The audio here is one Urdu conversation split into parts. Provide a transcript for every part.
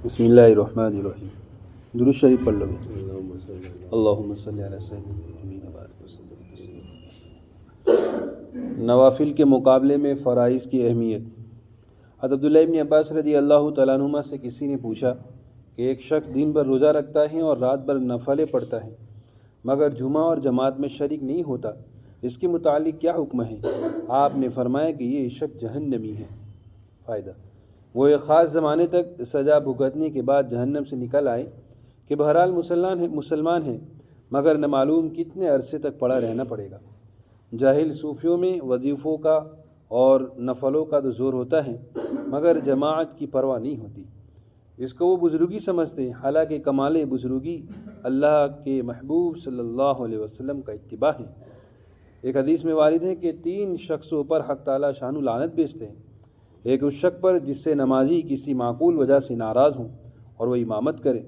بسم اللہ الرحمن الرحیم. درود شریف پڑھ لو. اللہم صلی علی سیدنا محمد. نوافل کے مقابلے میں فرائض کی اہمیت. حضرت عبداللہ ابن عباس رضی اللہ تعالیٰ عنہما سے کسی نے پوچھا کہ ایک شخص دن بھر روزہ رکھتا ہے اور رات بھر نفلیں پڑھتا ہے مگر جمعہ اور جماعت میں شریک نہیں ہوتا، اس کے متعلق کیا حکم ہے؟ آپ نے فرمایا کہ یہ شخص جہنمی ہے. فائدہ: وہ ایک خاص زمانے تک سزا بھگتنے کے بعد جہنم سے نکل آئے کہ بہرحال مسلمان ہیں مگر نہ معلوم کتنے عرصے تک پڑا رہنا پڑے گا. جاہل صوفیوں میں وظیفوں کا اور نفلوں کا تو زور ہوتا ہے مگر جماعت کی پرواہ نہیں ہوتی. اس کو وہ بزرگی سمجھتے ہیں، حالانکہ کمال بزرگی اللہ کے محبوب صلی اللہ علیہ وسلم کا اتباع ہے. ایک حدیث میں وارد ہے کہ 3 شخصوں پر حق تعالی شانہ لعنت بھیجتے ہیں. ایک اس شخص پر جس سے نمازی کسی معقول وجہ سے ناراض ہوں اور وہ امامت کرے،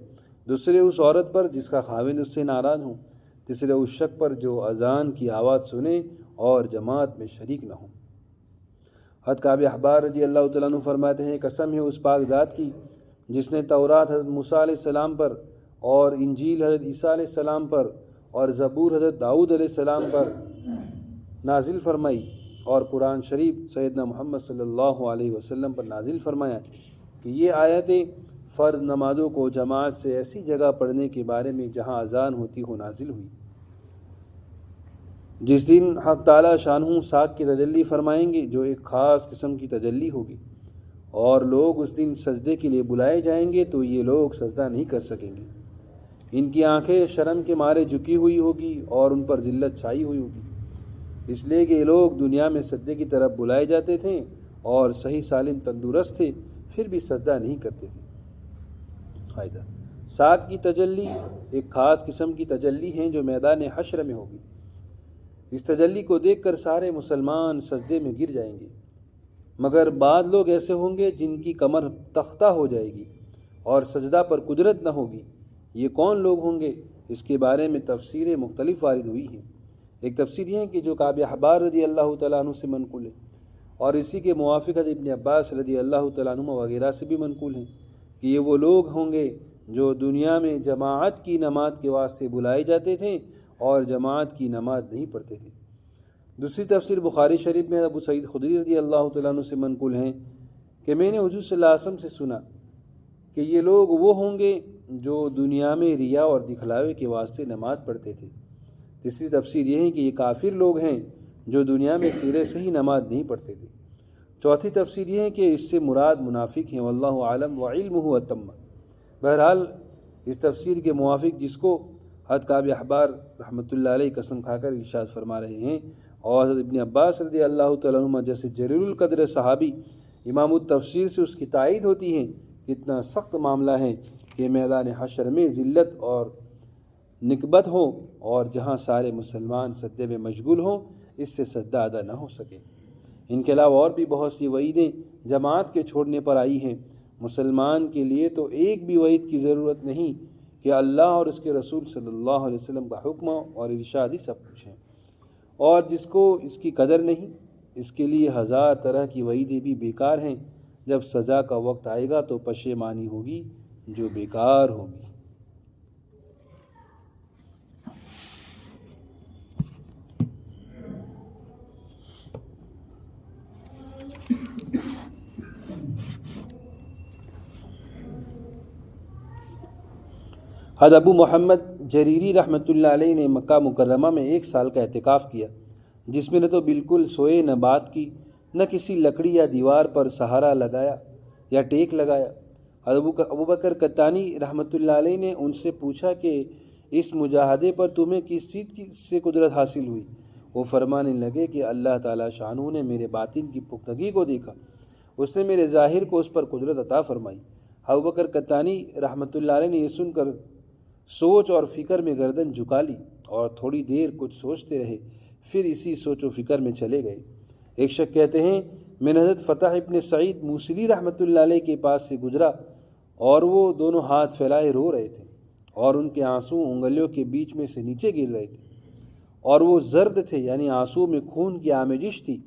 دوسرے اس عورت پر جس کا خاوند اس سے ناراض ہوں، تیسرے اس شخص پر جو اذان کی آواز سنے اور جماعت میں شریک نہ ہوں. حضرت کعب احبار رضی اللہ تعالیٰ عنہ فرماتے ہیں، قسم ہے اس پاک ذات کی جس نے تورات حضرت موسیٰ علیہ السلام پر اور انجیل حضرت عیسیٰ علیہ السلام پر اور زبور حضرت داؤد علیہ السلام پر نازل فرمائی اور قرآن شریف سیدنا محمد صلی اللہ علیہ وسلم پر نازل فرمایا کہ یہ آیتیں فرض نمازوں کو جماعت سے ایسی جگہ پڑھنے کے بارے میں جہاں اذان ہوتی ہو نازل ہوئی. جس دن حق تعالی شانہ ساکھ کی تجلی فرمائیں گے جو ایک خاص قسم کی تجلی ہوگی، اور لوگ اس دن سجدے کے لیے بلائے جائیں گے تو یہ لوگ سجدہ نہیں کر سکیں گے. ان کی آنکھیں شرم کے مارے جھکی ہوئی ہوگی اور ان پر ذلت چھائی ہوئی ہوگی، اس لیے کہ یہ لوگ دنیا میں سجدے کی طرف بلائے جاتے تھے اور صحیح سالم تندرست تھے پھر بھی سجدہ نہیں کرتے تھے. فائدہ: ساکھ کی تجلی ایک خاص قسم کی تجلی ہیں جو میدان حشر میں ہوگی. اس تجلی کو دیکھ کر سارے مسلمان سجدے میں گر جائیں گے مگر بعض لوگ ایسے ہوں گے جن کی کمر تختہ ہو جائے گی اور سجدہ پر قدرت نہ ہوگی. یہ کون لوگ ہوں گے؟ اس کے بارے میں تفسیریں مختلف وارد ہوئی ہیں. ایک تفسیر یہ ہے کہ جو کعب احبار رضی اللہ تعالیٰ عنہ سے منقول ہے اور اسی کے موافق ابن عباس رضی اللہ تعالیٰ عنہ وغیرہ سے بھی منقول ہیں کہ یہ وہ لوگ ہوں گے جو دنیا میں جماعت کی نماز کے واسطے بلائے جاتے تھے اور جماعت کی نماز نہیں پڑھتے تھے. دوسری تفسیر بخاری شریف میں ابو سعید خدری رضی اللہ تعالیٰ عنہ سے منقول ہیں کہ میں نے حضور صلی اللہ علیہ وسلم سے سنا کہ یہ لوگ وہ ہوں گے جو دنیا میں ریا اور دکھلاوے کے واسطے نماز پڑھتے تھے. تیسری تفسیر یہ ہے کہ یہ کافر لوگ ہیں جو دنیا میں سرے سے ہی نماز نہیں پڑھتے تھے. چوتھی تفسیر یہ ہے کہ اس سے مراد منافق ہیں، واللہ عالم وعلمہ اتم. بہرحال اس تفسیر کے موافق جس کو حضرت کعب احبار رحمۃ اللہ علیہ قسم کھا کر ارشاد فرما رہے ہیں اور حضرت ابن عباس رضی اللہ تعالیٰ عنہ جیسے جلیل القدر صحابی امام التفسیر سے اس کی تائید ہوتی ہیں، کتنا سخت معاملہ ہے کہ میدان حشر میں ذلت اور نکبت ہو اور جہاں سارے مسلمان سجدے میں مشغول ہوں اس سے سجدہ ادا نہ ہو سکے. ان کے علاوہ اور بھی بہت سی وعیدیں جماعت کے چھوڑنے پر آئی ہیں. مسلمان کے لیے تو ایک بھی وعید کی ضرورت نہیں کہ اللہ اور اس کے رسول صلی اللہ علیہ وسلم کا حکم اور ارشاد ہی سب کچھ ہے، اور جس کو اس کی قدر نہیں اس کے لیے 1000 طرح کی وعیدیں بھی بیکار ہیں. جب سزا کا وقت آئے گا تو پشیمانی ہوگی جو بیکار ہوگی. حضرت ابو محمد جریری رحمۃ اللہ علیہ نے مکہ مکرمہ میں 1 سال کا اعتکاف کیا جس میں نہ تو بالکل سوئے نہ بات کی، نہ کسی لکڑی یا دیوار پر سہارا لگایا یا ٹیک لگایا. حضرت ابو بکر قطانی رحمۃ اللہ علیہ نے ان سے پوچھا کہ اس مجاہدے پر تمہیں کس چیز سے قدرت حاصل ہوئی؟ وہ فرمانے لگے کہ اللہ تعالی شانہ نے میرے باطن کی پختگی کو دیکھا، اس نے میرے ظاہر کو اس پر قدرت عطا فرمائی. ابو بکر قطانی رحمۃ اللہ علیہ نے یہ سن کر سوچ اور فکر میں گردن جھکا لی اور تھوڑی دیر کچھ سوچتے رہے، پھر اسی سوچ و فکر میں چلے گئے. ایک شخص کہتے ہیں میں نے حضرت فتح ابن سعید موصلی رحمۃ اللہ علیہ کے پاس سے گزرا اور وہ دونوں ہاتھ پھیلائے رو رہے تھے اور ان کے آنسو انگلیوں کے بیچ میں سے نیچے گر رہے تھے اور وہ زرد تھے، یعنی آنسو میں خون کی آمیزش تھی.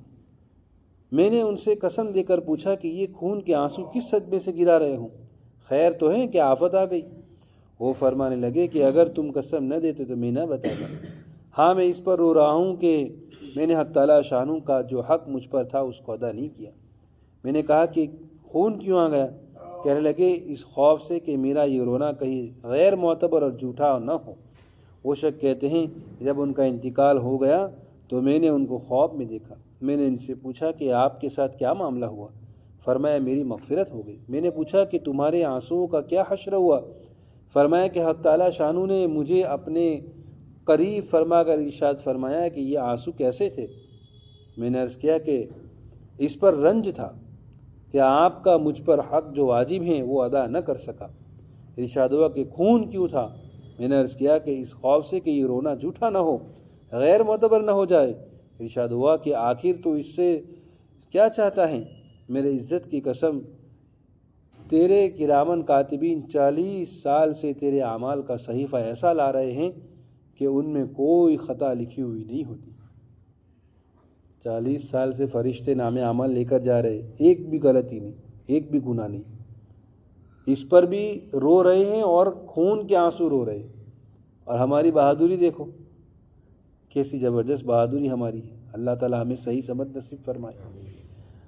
میں نے ان سے قسم دے کر پوچھا کہ یہ خون کے آنسو کس صدمے سے گرا رہے ہوں؟ خیر تو ہے کہ آفت آ گئی؟ وہ فرمانے لگے کہ اگر تم قسم نہ دیتے تو میں نہ بتاتا۔ ہاں میں اس پر رو رہا ہوں کہ میں نے حق تعالیٰ شانوں کا جو حق مجھ پر تھا اس کو ادا نہیں کیا۔ میں نے کہا کہ خون کیوں آ گیا؟ کہنے لگے اس خوف سے کہ میرا یہ رونا کہیں غیر معتبر اور جھوٹا نہ ہو۔ وہ شخص کہتے ہیں جب ان کا انتقال ہو گیا تو میں نے ان کو خواب میں دیکھا۔ میں نے ان سے پوچھا کہ آپ کے ساتھ کیا معاملہ ہوا؟ فرمایا میری مغفرت ہو گئی۔ میں نے پوچھا کہ تمہارے آنسوؤں کا کیا حشر ہوا؟ فرمایا کہ حق تعالیٰ شانو نے مجھے اپنے قریب فرما کر ارشاد فرمایا کہ یہ آنسو کیسے تھے؟ میں نے عرض کیا کہ اس پر رنج تھا کہ آپ کا مجھ پر حق جو واجب ہیں وہ ادا نہ کر سکا۔ ارشاد ہوا کہ خون کیوں تھا؟ میں نے عرض کیا کہ اس خوف سے کہ یہ رونا جھوٹا نہ ہو، غیر معتبر نہ ہو جائے۔ ارشاد ہوا کہ آخر تو اس سے کیا چاہتا ہے؟ میرے عزت کی قسم تیرے کرامن کاتبین 40 سال سے تیرے اعمال کا صحیفہ ایسا لا رہے ہیں کہ ان میں کوئی خطا لکھی ہوئی نہیں ہوتی۔ 40 سال سے فرشتے نام اعمال لے کر جا رہے، ایک بھی غلطی نہیں، ایک بھی گناہ نہیں۔ اس پر بھی رو رہے ہیں اور خون کے آنسو رو رہے ہیں۔ اور ہماری بہادری دیکھو، کیسی زبردست بہادری ہماری ہے۔ اللہ تعالی ہمیں صحیح سمجھ نصیب فرمائے۔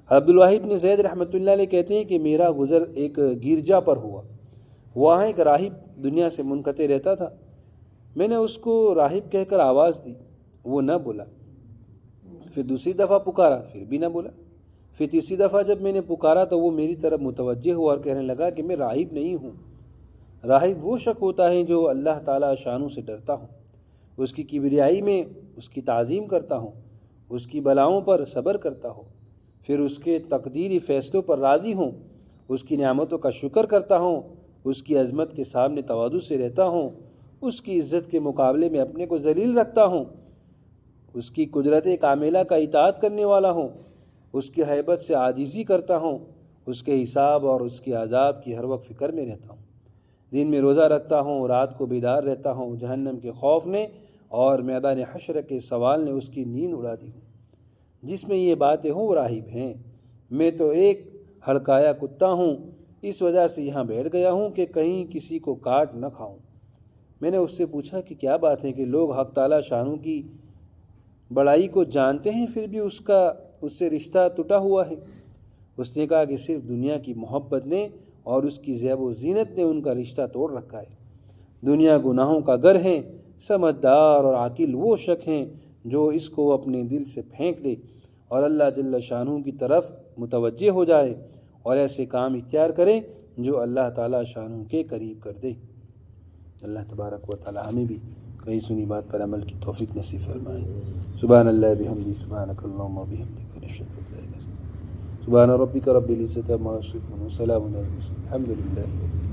عبدالواحد بن زید رحمۃ اللہ علیہ کہتے ہیں کہ میرا گزر ایک گرجا پر ہوا۔ وہاں ایک راہب دنیا سے منقطع رہتا تھا۔ میں نے اس کو راہب کہہ کر آواز دی، وہ نہ بولا۔ پھر دوسری دفعہ پکارا، پھر بھی نہ بولا۔ پھر تیسری دفعہ جب میں نے پکارا تو وہ میری طرف متوجہ ہوا اور کہنے لگا کہ میں راہب نہیں ہوں۔ راہب وہ شخص ہوتا ہے جو اللہ تعالیٰ شانوں سے ڈرتا ہوں، اس کی کبریائی میں اس کی تعظیم کرتا ہوں، اس کی بلاؤں پر صبر کرتا ہوں، پھر اس کے تقدیری فیصلوں پر راضی ہوں، اس کی نعمتوں کا شکر کرتا ہوں، اس کی عظمت کے سامنے تواضع سے رہتا ہوں، اس کی عزت کے مقابلے میں اپنے کو ذلیل رکھتا ہوں، اس کی قدرت کاملہ کا اطاعت کرنے والا ہوں، اس کی ہیبت سے عاجزی کرتا ہوں، اس کے حساب اور اس کے عذاب کی ہر وقت فکر میں رہتا ہوں، دن میں روزہ رکھتا ہوں، رات کو بیدار رہتا ہوں، جہنم کے خوف نے اور میدان حشر کے سوال نے اس کی نیند اڑا دی ہوں۔ جس میں یہ باتیں ہوں وہ راہب ہیں، میں تو ایک ہڑکایا کتا ہوں، اس وجہ سے یہاں بیٹھ گیا ہوں کہ کہیں کسی کو کاٹ نہ کھاؤں۔ میں نے اس سے پوچھا کہ کیا بات ہے کہ لوگ حق تعالیٰ شانوں کی بڑائی کو جانتے ہیں پھر بھی اس سے رشتہ ٹوٹا ہوا ہے؟ اس نے کہا کہ صرف دنیا کی محبت نے اور اس کی زیب و زینت نے ان کا رشتہ توڑ رکھا ہے۔ دنیا گناہوں کا گھر ہے، سمجھدار اور عاقل وہ شخص ہیں جو اس کو اپنے دل سے پھینک دے اور اللہ جل شانہ کی طرف متوجہ ہو جائے اور ایسے کام اختیار کرے جو اللہ تعالیٰ شانہ کے قریب کر دے۔ اللہ تبارک و تعالی ہمیں بھی کئی سنی بات پر عمل کی توفیق نصیب فرمائے۔ سبحان اللہ بحمدہ، سبحانک اللہم و بحمدک، نشہد ان لا الہ الا انت، سبحان ربک رب العزۃ عما یصفون، وسلام علی المرسلین، الحمد للہ۔